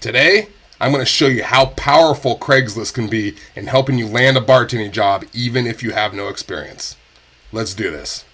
Today, I'm going to show you how powerful Craigslist can be in helping you land a bartending job even if you have no experience. Let's do this.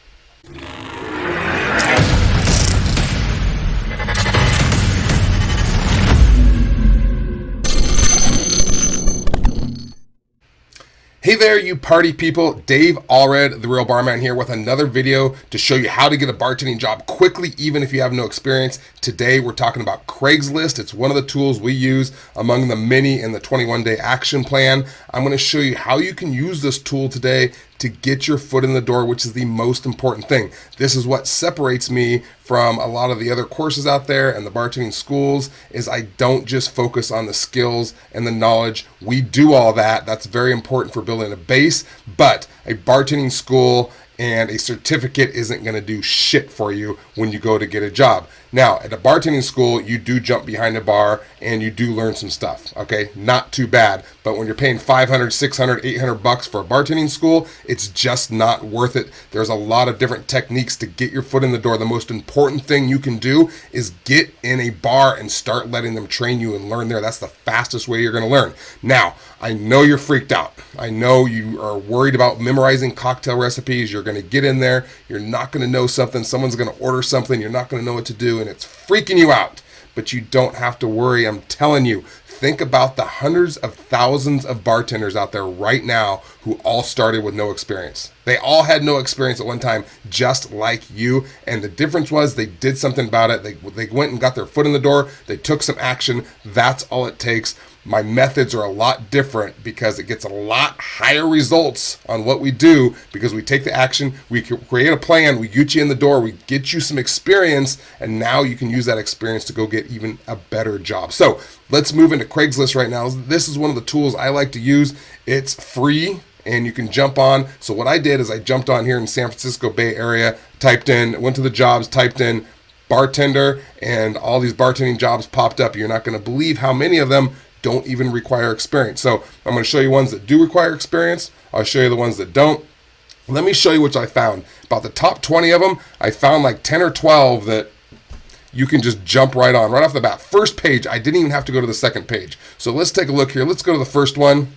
Hey there, you party people. Dave Allred, the Real Barman here with another video to show you how to get a bartending job quickly, even if you have no experience. Today, we're talking about Craigslist. It's one of the tools we use among the many in the 21-day action plan. I'm going to show you how you can use this tool today to get your foot in the door, which is the most important thing. This is what separates me from a lot of the other courses out there and the bartending schools, is I don't just focus on the skills and the knowledge. We do all that. That's very important for building a base, but a bartending school and a certificate isn't going to do shit for you when you go to get a job. Now, at a bartending school, you do jump behind a bar and you do learn some stuff, okay? Not too bad, but when you're paying $500, $600, $800 for a bartending school, it's just not worth it. There's a lot of different techniques to get your foot in the door. The most important thing you can do is get in a bar and start letting them train you and learn there. That's the fastest way you're going to learn. Now, I know you're freaked out. I know you are worried about memorizing cocktail recipes. You're going to get in there. You're not going to know something. Someone's going to order something. You're not going to know what to do, and it's freaking you out. But you don't have to worry. I'm telling you, think about the hundreds of thousands of bartenders out there right now who all started with no experience. They all had no experience at one time, just like you. And the difference was they did something about it. They went and got their foot in the door. They took some action. That's all it takes. My methods are a lot different because it gets a lot higher results on what we do because we take the action, we create a plan, we get you in the door, we get you some experience, and now you can use that experience to go get even a better job. So let's move into Craigslist right now. This is one of the tools I like to use. It's free and you can jump on. So what I did is I jumped on here in San Francisco Bay Area, went to the jobs, typed in bartender, and all these bartending jobs popped up. You're not going to believe how many of them don't even require experience. So I'm going to show you ones that do require experience. I'll show you the ones that don't. Let me show you which I found. About the top 20 of them, I found like 10 or 12 that you can just jump right on. Right off the bat, first page, I didn't even have to go to the second page. So let's take a look here. Let's go to the first one.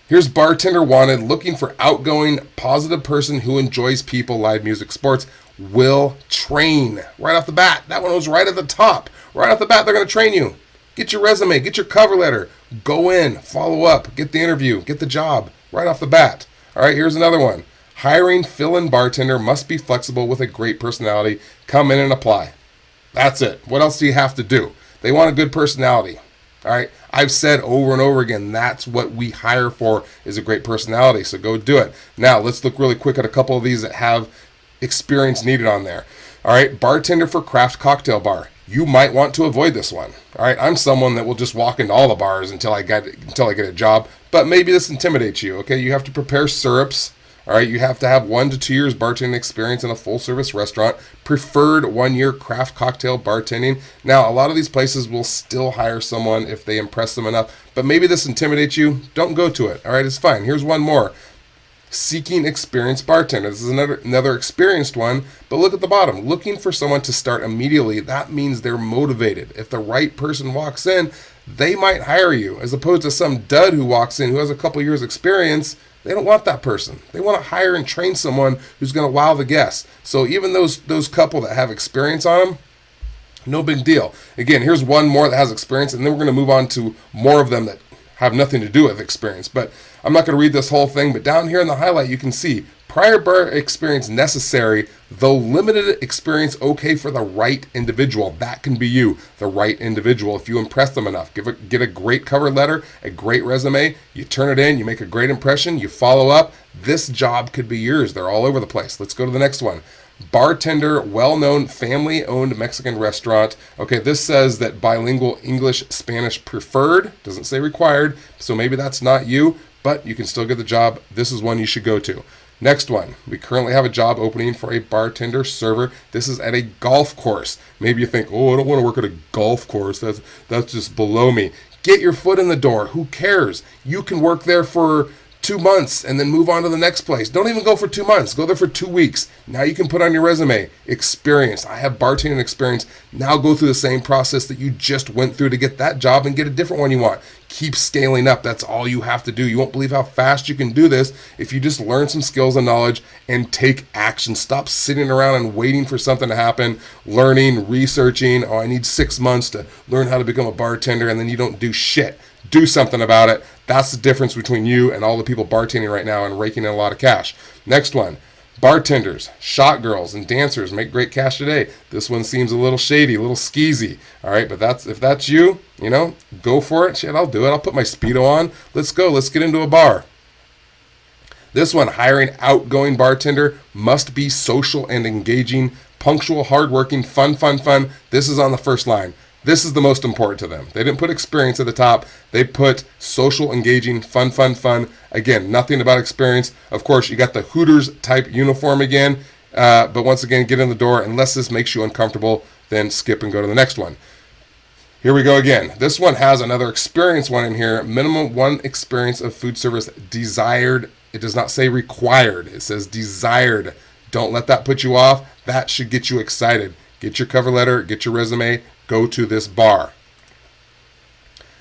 Here's bartender wanted, looking for outgoing, positive person who enjoys people, live music, sports, will train. Right off the bat, that one was right at the top. Right off the bat, they're going to train you. Get your resume, get your cover letter, go in, follow up, get the interview, get the job right off the bat. All right, here's another one. Hiring fill-in bartender, must be flexible with a great personality. Come in and apply. That's it. What else do you have to do? They want a good personality. All right, I've said over and over again, that's what we hire for, is a great personality. So go do it. Now, let's look really quick at a couple of these that have experience needed on there. All right, bartender for craft cocktail bar. You might want to avoid this one. All right, I'm someone that will just walk into all the bars until I get a job, but maybe this intimidates you. Okay, you have to prepare syrups. All right, you have to have 1 to 2 years bartending experience in a full-service restaurant, preferred 1 year craft cocktail bartending. Now, a lot of these places will still hire someone if they impress them enough, but maybe this intimidates you. Don't go to it. All right, it's fine. Here's one more. Seeking experienced bartender. This is another experienced one, but look at the bottom. Looking for someone to start immediately. That means they're motivated. If the right person walks in, they might hire you, as opposed to some dud who walks in who has a couple years experience. They don't want that person. They want to hire and train someone who's going to wow the guests. So even those couple that have experience on them, no big deal. Again, here's one more that has experience, and then we're going to move on to more of them that have nothing to do with experience. But I'm not going to read this whole thing, but down here in the highlight you can see prior bar experience necessary, though limited experience okay for the right individual. That can be you, the right individual, if you impress them enough. Get a great cover letter, a great resume, you turn it in, you make a great impression, you follow up. This job could be yours. They're all over the place. Let's go to the next one. Bartender, well-known family-owned Mexican restaurant. Okay, this says that bilingual English, Spanish preferred. Doesn't say required, so maybe that's not you, but you can still get the job. This is one you should go to. Next one, we currently have a job opening for a bartender server. This is at a golf course. Maybe you think, oh, I don't want to work at a golf course. That's just below me. Get your foot in the door. Who cares? You can work there for 2 months and then move on to the next place. Don't even go for 2 months. Go there for 2 weeks. Now you can put on your resume, experience. I have bartending experience. Now go through the same process that you just went through to get that job and get a different one you want. Keep scaling up. That's all you have to do. You won't believe how fast you can do this if you just learn some skills and knowledge and take action. Stop sitting around and waiting for something to happen, learning, researching. Oh, I need 6 months to learn how to become a bartender, and then you don't do shit. Do something about it. That's the difference between you and all the people bartending right now and raking in a lot of cash. Next one. Bartenders, shot girls, and dancers make great cash today. This one seems a little shady, a little skeezy. All right, but if that's you, go for it. Shit, I'll do it. I'll put my Speedo on. Let's go. Let's get into a bar. This one, hiring outgoing bartender, must be social and engaging, punctual, hardworking, fun. This is on the first line. This is the most important to them. They didn't put experience at the top. They put social, engaging, fun. Again, nothing about experience. Of course, you got the Hooters type uniform again. But once again, get in the door. Unless this makes you uncomfortable, then skip and go to the next one. Here we go again. This one has another experience one in here. Minimum 1 experience of food service desired. It does not say required. It says desired. Don't let that put you off. That should get you excited. Get your cover letter, get your resume, go to this bar.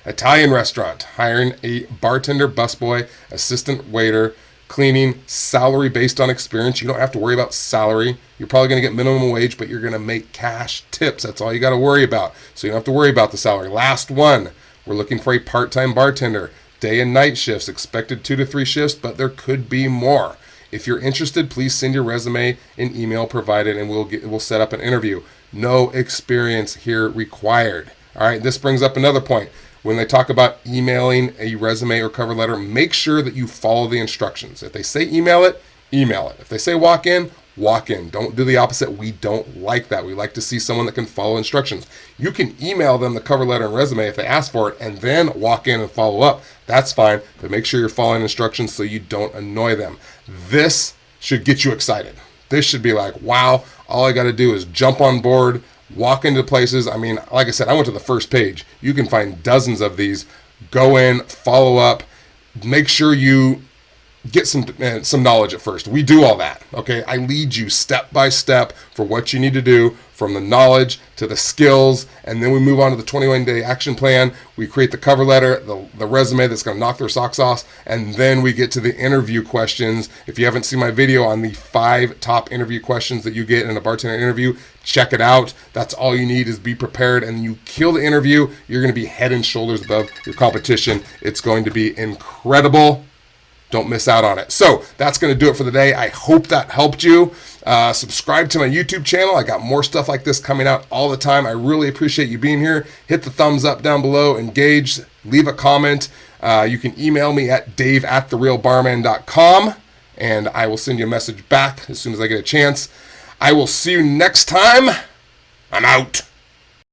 Italian restaurant, hiring a bartender, busboy, assistant waiter, cleaning, salary based on experience. You don't have to worry about salary. You're probably going to get minimum wage, but you're going to make cash tips. That's all you got to worry about. So you don't have to worry about the salary. Last one, we're looking for a part-time bartender. Day and night shifts, expected 2 to 3 shifts, but there could be more. If you're interested, please send your resume and email provided, and we'll set up an interview. No experience here required. All right, this brings up another point. When they talk about emailing a resume or cover letter, make sure that you follow the instructions. If they say email it, email it. If they say walk in, walk in. Don't do the opposite. We don't like that. We like to see someone that can follow instructions. You can email them the cover letter and resume if they ask for it, and then walk in and follow up. That's fine, but make sure you're following instructions so you don't annoy them. This should get you excited. This should be like, wow, all I got to do is jump on board, walk into places. I mean, like I said, I went to the first page. You can find dozens of these. Go in, follow up, make sure you get some knowledge at first. We do all that, okay? I lead you step by step for what you need to do, from the knowledge to the skills, and then we move on to the 21-day action plan. We create the cover letter, the resume that's going to knock their socks off, and then we get to the interview questions. If you haven't seen my video on the 5 top interview questions that you get in a bartender interview, check it out. That's all you need, is be prepared, and you kill the interview. You're going to be head and shoulders above your competition. It's going to be incredible. Don't miss out on it. So that's going to do it for the day. I hope that helped you. Subscribe to my YouTube channel. I got more stuff like this coming out all the time. I really appreciate you being here. Hit the thumbs up down below. Engage. Leave a comment. You can email me at dave@therealbarman.com, and I will send you a message back as soon as I get a chance. I will see you next time. I'm out.